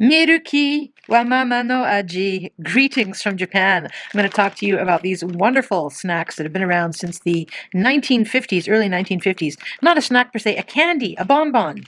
Milky wa mama no aji. Greetings from Japan. I'm going to talk to you about these wonderful snacks that have been around since the 1950s, early 1950s. Not a snack per se, a candy, a bonbon.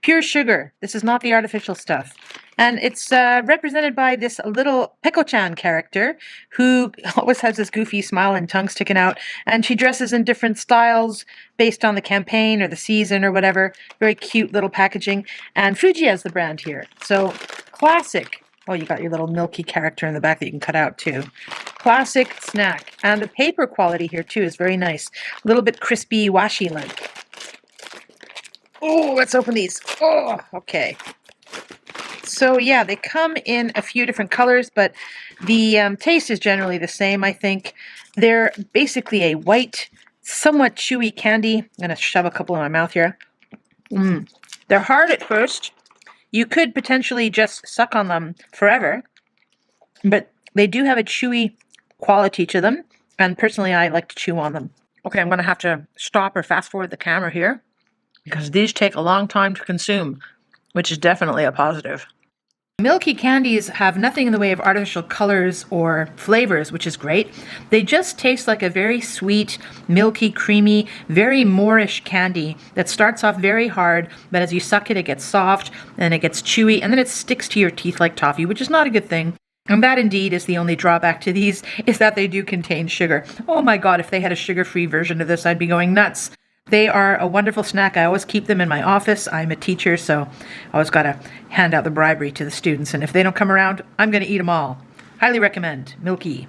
Pure sugar. This is not the artificial stuff. And it's represented by this little Peko-chan character who always has this goofy smile and tongue sticking out. And she dresses in different styles based on the campaign or the season or whatever. Very cute little packaging. And Fuji has the brand here. So classic. Oh, you got your little Milky character in the back that you can cut out too. Classic snack. And the paper quality here too is very nice. A little bit crispy, washi-like. Oh, let's open these. Oh, okay. So yeah, they come in a few different colors, but the taste is generally the same, I think. They're basically a white, somewhat chewy candy. I'm going to shove a couple in my mouth here. They're hard at first. You could potentially just suck on them forever, but they do have a chewy quality to them, and personally I like to chew on them. Okay, I'm going to have to stop or fast forward the camera here, because these take a long time to consume, which is definitely a positive. Milky candies have nothing in the way of artificial colors or flavors, which is great. They just taste like a very sweet, milky, creamy, very Moorish candy that starts off very hard, but as you suck it, it gets soft, and it gets chewy, and then it sticks to your teeth like toffee, which is not a good thing. And that indeed is the only drawback to these, is that they do contain sugar. Oh my God, if they had a sugar-free version of this, I'd be going nuts. They are a wonderful snack. I always keep them in my office. I'm a teacher, so I always got to hand out the bribery to the students. And if they don't come around, I'm going to eat them all. Highly recommend Milky.